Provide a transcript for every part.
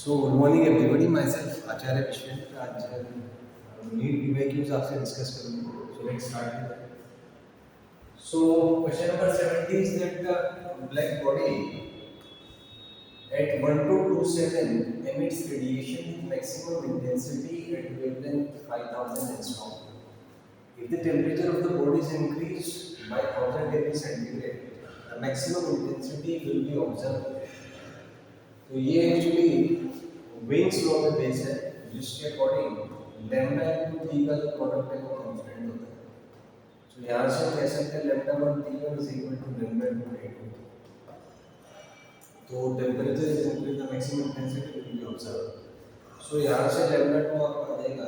So good morning everybody. Myself Acharya Vishwendra. आज NEET PYQs आपसे discuss करूँगा. So let's start with that. So question number 70 is that the black body at 1227 emits radiation with maximum intensity at wavelength 5000 angstrom. If the temperature of the body is increased by 1000 degrees centigrade, the maximum intensity will be observed. तो ये actually veins law में base है, जिसके according lambda into T का जो product है वो constant होता है. तो यहाँ से हम कह सकते हैं lambda 1 T1 is equal to lambda 2 T2. तो temperature is increase the maximum intensity will be observe. So यहाँ से लैम्डा 2 आपका आ जाएगा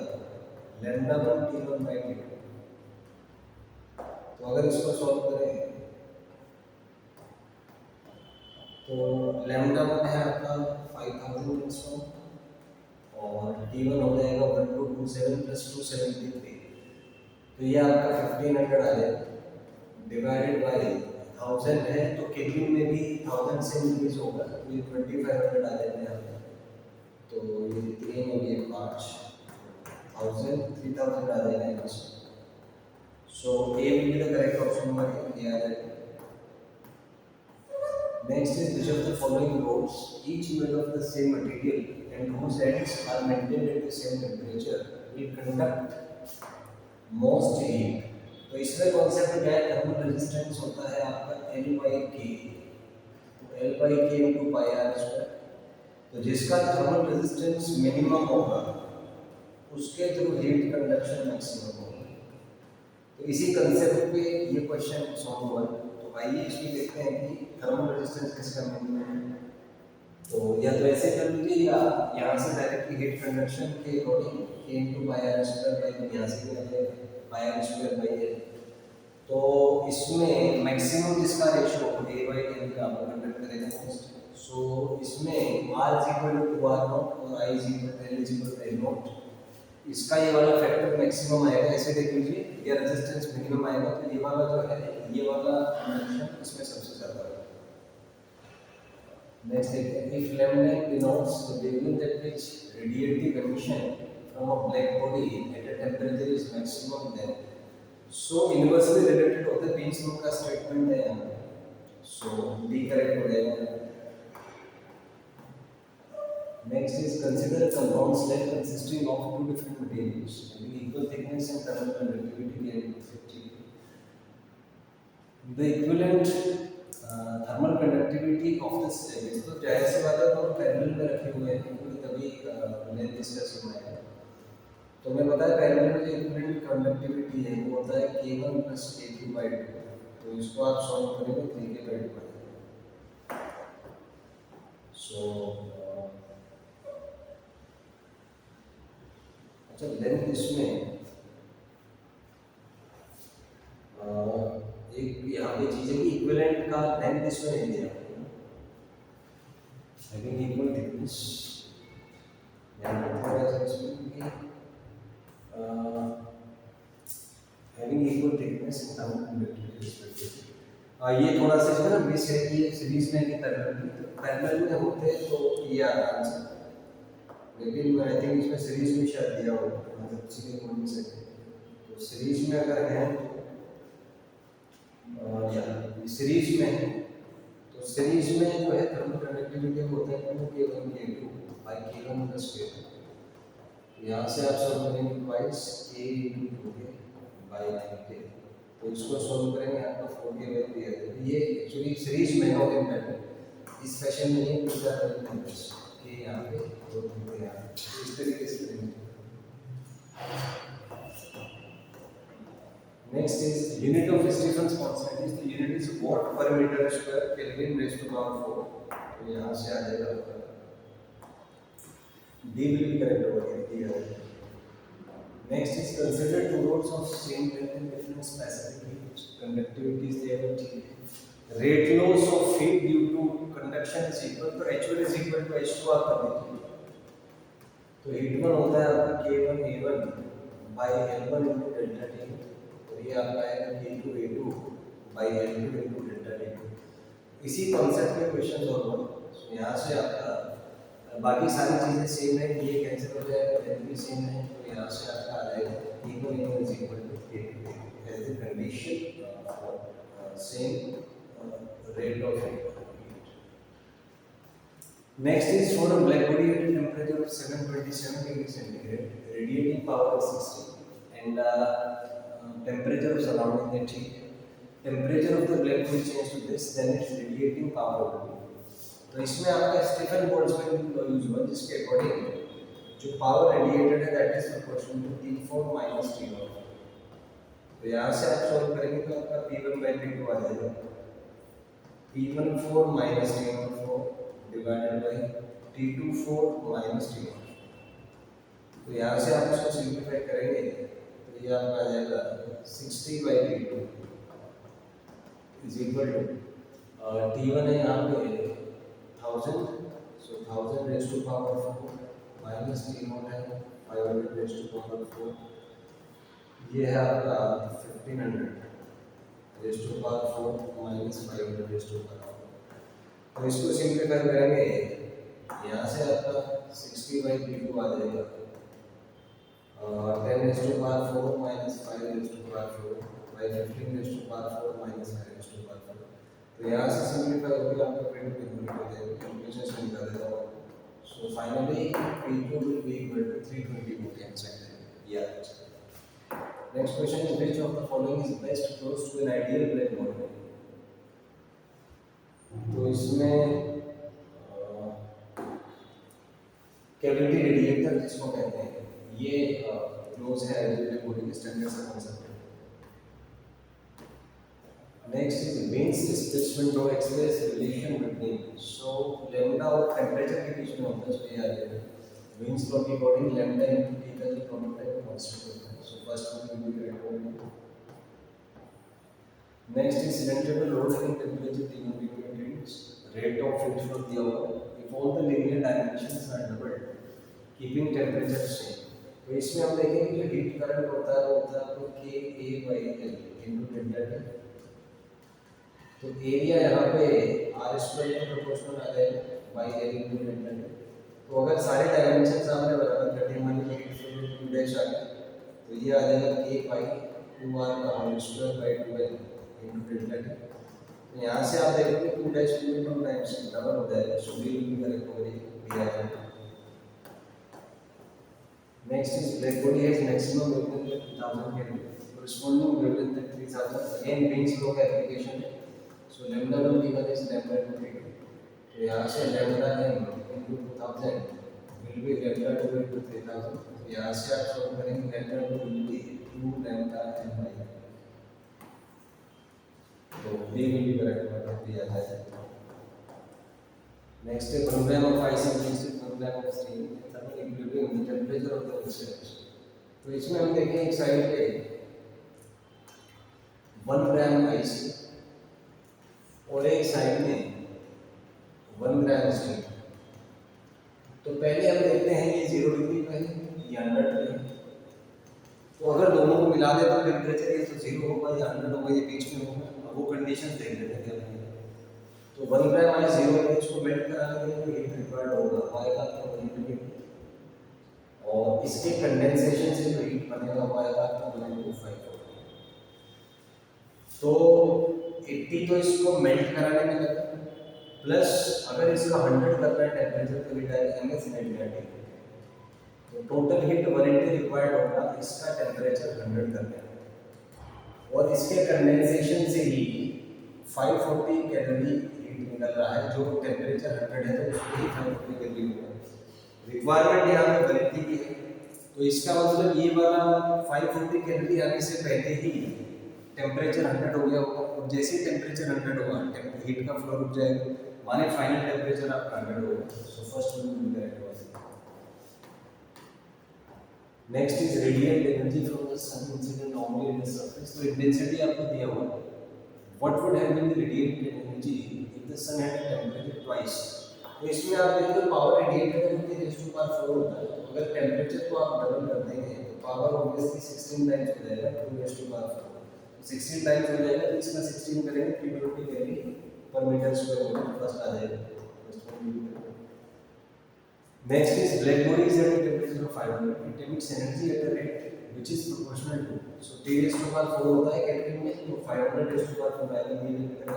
लैम्डा 1 T1 बाय T2. तो अगर इसको सॉल्व करें तो लैम्डा 1 है आपका 5000 एंगस्ट्रॉम और T1 हो जाएगा 1227 प्लस 273. तो ये आपका 1500 आ जाएगा डिवाइडेड बाय 1000 है तो केल्विन में भी 1000 से इंक्रीज होगा तो ये 2500 आ जाएगा यहाँ पर. तो ये 3 हो गए 5000 3000 आ जाएगा यहाँ से. So A will be the correct option number A आ जाएगा. Next is which of the following rods, each made of the same material and whose ends are maintained at the same temperature, will conduct most heat. तो इसमें concept क्या है, thermal resistance होता है आपका L by K. तो L by K into pi r square. तो जिसका थर्मल रेजिस्टेंस मिनिमम होगा उसके थ्रू हीट कंडक्शन मैक्सिमम होगा. तो इसी कंसेप्ट पे ये क्वेश्चन सॉल्व हुआ. तो आइए इसमें देखते हैं कि थर्मल रेजिस्टेंस किसका मिनिमम है. तो या तो ऐसे कर लीजिए या यहाँ से डायरेक्टली हीट कंडक्शन के according K into pi r square by यहाँ से आ जाएगा pi r square by L. तो इसमें मैक्सिमम जिसका रेशियो A by L का आप कंडक्ट करेगा मोस्ट. सो इसमें R is equal to 2R0 और I is equal to L is equal to L0. इसका ये वाला फैक्टर मैक्सिमम आएगा. ऐसे देख लीजिए ये रेजिस्टेंस मिनिमम आएगा तो ये वाला जो है ये वाला कंडक्शन इसमें सबसे ज़्यादा है. नेक्स्ट देखते हैं if lambda denotes the wavelength at which radiative emission from a black body at a temperature is maximum then. So inversely related होता है बीन्स लॉ का स्टेटमेंट है यहाँ पे. सो डी करेक्ट हो जाएगा. Next is consider a compound slab consisting of two different materials having equal thickness and thermal conductivity and 50. The equivalent thermal conductivity of the slab is तो जाहिर सी बात है दोनों पैरेलल में रखे हुए हैं क्योंकि तभी लेंथ डिस्कस होना है. तो मैं बताया पैरेलल में जो इक्विवेलेंट कंडक्टिविटी है वो होता है K1 plus K2 by 2. तो इसको आप सॉल्व करेंगे 3K by 2 आएगा. सो अच्छा लेंथ इसमें एक यहाँ पे चीज़ है कि इक्विवेलेंट का लेंथ इसमें नहीं दिया लेकिन equal thickness having equal thickness in term conductivity respectively. ये थोड़ा सा इसमें ना मिस है कि सीरीज में कि पैरेलल में होते तो ये आराम से, लेकिन आई थिंक इसमें सीरीज में शायद दिया होगा मतलब सीरीज में मिस है. तो सीरीज में अगर है या सीरीज में है तो सीरीज में जो है थर्मल कंडक्टिविटी होता है K1 K2 by K1 plus K2. यहाँ से आप सॉल्व करेंगे twice K into 2K by 3K. तो इसको सॉल्व करेंगे आपको 4K by 3 आएगा. ये एक्चुअली सीरीज में हो गया है इस फैशन में ये पूरा करेंगे कि यहाँ पे दो टुकड़े यहाँ इस तरीके से करेंगे. Next is unit of Stephen's constant is the unit is watt per meter square Kelvin raised to power 4. तो यहाँ से आ जाएगा D will be correct over here. Next is consider two rods of same length and different specific conductivities they have T. Rate loss of heat due to conduction is equal to H1 is equal to H2 आप कर दीजिए. तो heat 1 होता है आपका K1 A1 by L1 into delta T. ये आपका आएगा K2 A2 by L2 into delta T2. इसी कॉन्सेप्ट में क्वेश्चन सॉल्व होगा. यहाँ से आपका बाकी सारी चीज़ें सेम है, ये कैंसिल हो जाएगा, लेंथ भी सेम है, तो यहाँ से आपका आ जाएगा equal equal is equal to as the condition for same rate of heat. Next is for a black body at a temperature of 727 degrees centigrade, radiating power is 60 and temperature of surrounding that heat. Temperature of the black body change to this, then its radiating power will be. तो इसमें आपका Stefan Boltzmann law use हुआ जिसके according जो power radiated है that is proportional to T4 minus T0. तो यहाँ से आप सॉल्व करेंगे तो आपका P1 by P2 आ जाएगा. P14 minus T14 divided by T24 minus T1. तो यहाँ से आप इसको सिंप्लीफाई करेंगे तो ये आपका आ जाएगा 60 by T2 is equal to T1 है यहाँ पे 1000, so 1000 raised to power 4 minus T0 है 500 raised to power 4. ये है आपका 1500 raised to power 4 minus 500 raised to power 4. तो इसको सिंप्लीफाई करेंगे यहाँ से आपका 60 by P2 आ जाएगा 10 raised to power 4 minus 5 raised to power 4 by 15 raised to power 4 minus 5 raised to power 4. तो यहाँ से सिंप्लीफाई होकर आपका P2 कितना हो जाएगा, कैलकुलेशन से निकाल देता हूँ. So finally P2 will be equal to 320 Newton centigrade. Yeah. Next question is which of the following is best close to an ideal black body? तो इसमें कैविटी रेडिएटर जिसको कहते हैं ये क्लोज है आइडियल ब्लैक बॉडी के standard से concept. Next is Wien's displacement law express relation between so lambda और टेम्परेचर के बीच में होता है. सो ये आ जाएगा Wien's law के अकॉर्डिंग lambda into T का जो प्रोडक्ट है कांस्टेंट होता है. सो first one will be correct one. Next is cylindrical load having temperature T1 between rate of heat flow दिया हुआ if all the linear dimensions are doubled keeping temperature same. तो इसमें हम देखेंगे जो हीट करंट होता है वो होता है आपको K A by L into delta T. तो एरिया यहाँ पे R स्क्वायर के प्रोपोर्शनल आ जाएगा by L into delta T. तो अगर सारे डायमेंशंस आपने बराबर कर दिए मान लीजिए हीट फ्लो 2 डैश आ गया तो ये आ जाएगा K by 2R का whole square by 2L into delta T. तो यहाँ से आप देखोगे 2 डैश मिनिमम टाइम्स डबल हो जाएगा. So B will be correct ओवर दिया है. Next is black body has maximum wavelength 2000 kelvin corresponding wavelength at 3000. Again Wien's law का एप्लीकेशन है. So lambda one given is lambda two T2. तो यहाँ से lambda m into 2000 will be lambda 2 into 3000. तो यहाँ से आप सॉल्व करेंगे lambda 2 will be 2 lambda m by. तो बी विल बी करेक्ट मतलब दिया जाएगा. नेक्स्ट है 1 ग्राम of ice mix with 1 gram of steam thermal equilibrium the temperature of the mixture. तो इसमें हम देखें एक साइड पे 1 ग्राम आइस और एक साइड में 1 ग्राम स्टीम. तो पहले हम देखते हैं ये 0 डिग्री पे है ये 100 पे है. तो अगर दोनों को मिला दे तो टेंपरेचर ये तो 0 होगा या 100 होगा ये बीच में होगा. वो कंडीशंस देख लेते हैं. तो 1 ग्राम आइस 0 है इसको मेल्ट कराने के लिए हीट रिक्वायर्ड होगा आएगा आपका 1 और इसके कंडेंसेशन से जो हीट बनेगा वो आएगा आपका 125. तो 80 तो इसको मेल्ट कराने में लगा प्लस अगर इसका 100 करना है टेंपरेचर तो हीट आएगा ms नेट. तो टोटल हीट 180 रिक्वायर्ड होगा इसका टेंपरेचर 100 करने में और इसके कंडेंसेशन से ही 540 कैलोरी हीट निकल रहा है जो टेम्परेचर 100 है तो उसको ही 540 कैलोरी होगा. रिक्वायरमेंट यहाँ पे 180 की है. तो इसका मतलब ये वाला 540 कैलोरी आने से पहले ही टेम्परेचर 100 हो गया होगा और जैसे ही टेम्परेचर 100 होगा हीट का फ्लो रुक जाएगा माने फाइनल टेम्परेचर आपका 100 होगा. So first one will be correct. Next is radiant energy from the sun incident normally in the surface. तो इंटेंसिटी आपको दिया हुआ है. What would have been the radiant energy if the sun had temperature twice. तो इसमें आप देखो power radiated है कि रेज़ टू पावर 4 होता है. तो अगर टेंपरेचर को आप डबल कर देंगे तो पावर ऑब्वियसली 16 टाइम्स हो जाएगा 2 रेज़ टू पावर 4. 16 टाइम्स हो जाएगा तो इसका 16 करेंगे 320 कैलोरी पर मीटर स्क्वायर होगा. फर्स्ट आ जाएगा. Next is black body is at a temperature of 500. It emits energy at a rate which is proportional to. So T raised to power 4 होता है केल्विन में, तो 500 raised to power 4 आएगा ये लिखना।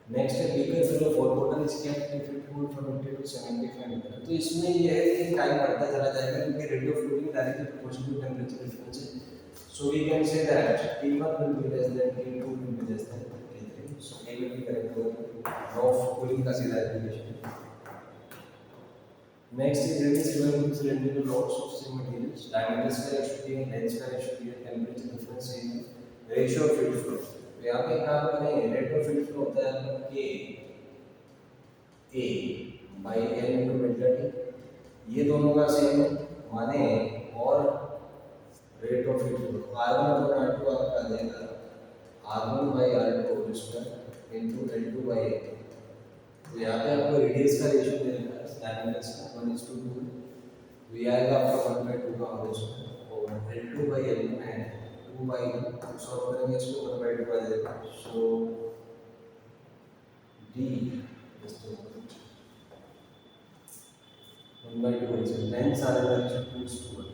Next है beaker fill of water bottle is kept if it cool from 80 to 75 metre. तो इसमें ये है कि टाइम बढ़ता चला जाएगा क्योंकि rate of cooling directly proportional to temperature difference है। So we can say that T1 will be less than T2 will be less than T3। सो ये will be correct होगा लॉ ऑफ कूलिंग का सीधा application. Next is rate is given two cylinder lots of same materials, diameter का ratio दिया है, length का ratio दिया है, टेंपरेचर डिफरेंस है, रेशियो ऑफ फील्ड फ्लो। तो यहाँ पे काम करें रेट ऑफ फील्ड फ्लो होता है आपका K A by L into delta T, ये दोनों का सेम माने, और rate of field flow R1 upon R2 आपका आ जाएगा R1 by R2 whole square into L2 by A। तो यहाँ पे आपको रेडियस का रेशियो दे रखा है डायमीटर का 1:2, तो ये आएगा आपका 1/2 का होल स्क्वायर और L2 by L में 2/1 सॉल्व करेंगे इसको 1/2 आ जाएगा। So D is to 1/2 is length आ जाएगा 2:1।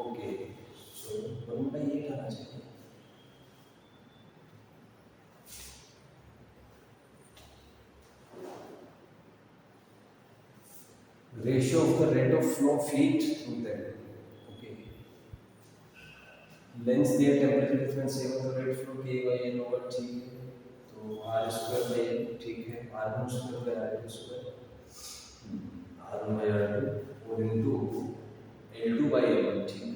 ओके, सो 1/8 आना चाहिए। Ratio of the rate of flow feet through them। Okay, length दिया, temperature difference है, तो rate flow K by L over T, तो R square by L ठीक है, R1 square by R2 square, R1 by R2 और into L2 by L1 ठीक है।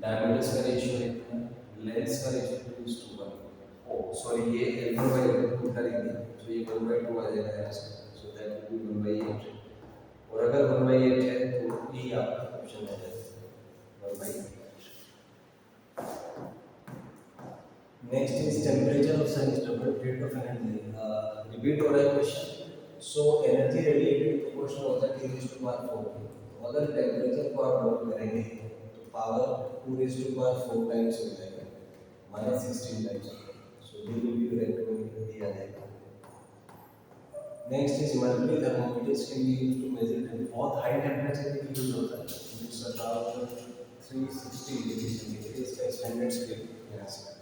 Diameter का रेशियो है, लेंथ का रेशियो 2:1। ओ सॉरी, ये L2 by L2 करेंगे तो ये 1/2 आ जाएगा यहाँ से, सो दैट विल बी 1/8। और अगर 1/8 है तो ई आपका ऑप्शन आ जाएगा 1/8। Next is temperature of sun is double rate of energy. Repeat हो रहा है question. So energy radiated proportional होता है T raised to power 4। तो अगर टेम्परेचर को आप नोट करेंगे तो power 2 raised to power 4 times हो जाएगा, -16 times. So D will be correct में दिया जाएगा। Next is multiple thermometers can be used to measure temperature. बहुत हाई टेम्परेचर पे भी यूज होता है, इट्स अबाउट 360 डिग्री सेंटीग्रेड। इसका स्टैंडर्ड स्केल यहाँ से।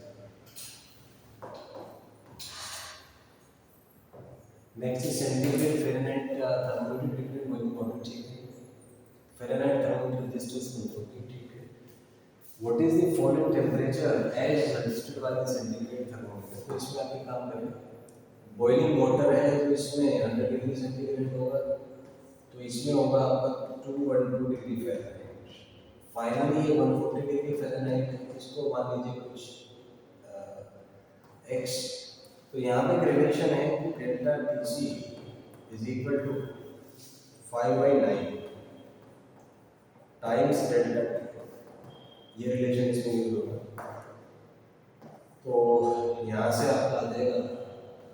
Next is centigrade Fahrenheit thermometer degree boiling point ठीक है। फ़ारेनहाइट थर्मोमीटर डिस्टेंस में ठीक है। What is the following temperature as registered by the centigrade thermometer. तो इसमें आप एक काम करें, बॉइलिंग वाटर है तो इसमें 100 डिग्री सेंटीग्रेड होगा, तो इसमें होगा आपका 212 डिग्री फ़ारेनहाइट। फाइनली ये 140 डिग्री फ़ारेनहाइट है, इसको मान लीजिए कुछ x। तो यहाँ पे रिलेशन है कि delta TC is equal to 5/9 times delta T। ये रिलेशन इसमें यूज होगा। तो यहाँ से आपका आ जाएगा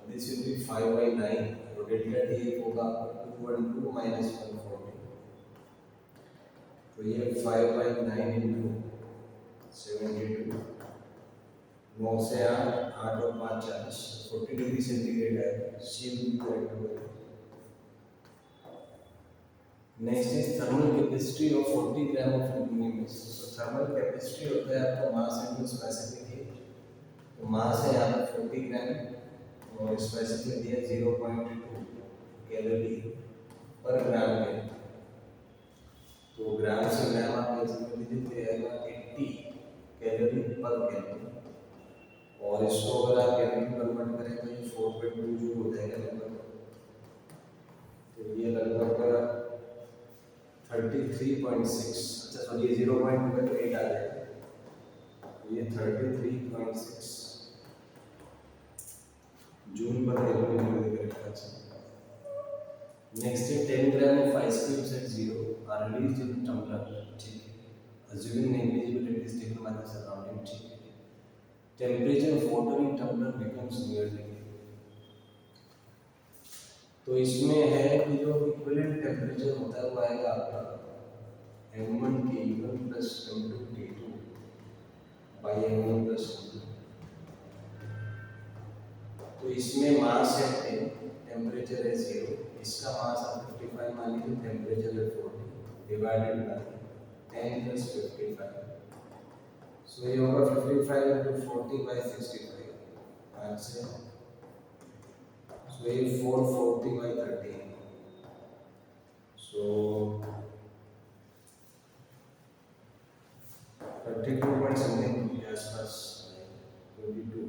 दिस विल बी 5/9 और डेल्टा T होगा 212 माइनस 140। तो ये 5/9 इंटू 72, 9 से 8, 8 और 5 40, 40 डिग्री सेंटीग्रेड है। सी विल बी करेक्ट होगा। Next is thermal capacity of 40 gram of aluminium. तो थर्मल कैपेसिटी होता है आपका मास इनटू स्पेसिफिक हीट। तो मास है यहाँ पे 40 ग्राम और स्पेसिफिक दिया 0.2 कैलोरी पर ग्राम के। तो ग्राम से ग्राम आप कैसे कर लीजिए, आएगा 80 कैलोरी पर केल्विन। और इसको अगर आप केल्विन में कन्वर्ट करें तो ये 4.2 जूल हो जाएगा लगभग। तो ये लगभग 33.6, अच्छा सॉरी 0.2 में तो 8 आ जाएगा, ये 33.6 जूल पर केल्विन में करेगा। नेक्स्ट है 10 gram of ice cubes at 0 are released in tumbler ठीक है, assuming negligible rate is taken by the surrounding ठीक है। Temperature of water in tumbler becomes nearly. तो इसमें है कि जो इक्विवेलेंट टेम्परेचर होता है वो आएगा आपका m1 T1 plus m2 T2 by m1 plus m2। तो इसमें मास है 10, टेम्परेचर है 0, इसका मास आप 55 मान लीजिए, टेम्परेचर है 40, डिवाइडेड बाय 10 प्लस 55, सो ये होगा 55 इंटू 40 बाई 65, आंसर, सो ये 440 बाई 13, सो 32 पॉइंट समथिंग के आसपास, 22,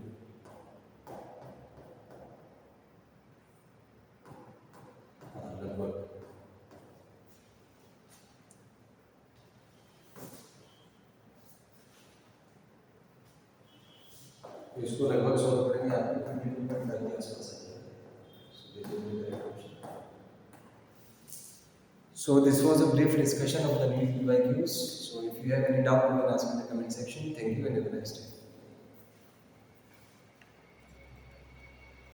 लगभग। तो इसको लगभग सॉल्व करेंगे, आपको 22.5 के आसपास आ जाएगा। So this was a brief discussion of the NEET PYQs. So if you have any doubt, you can ask in the comment section. Thank you and have a nice day.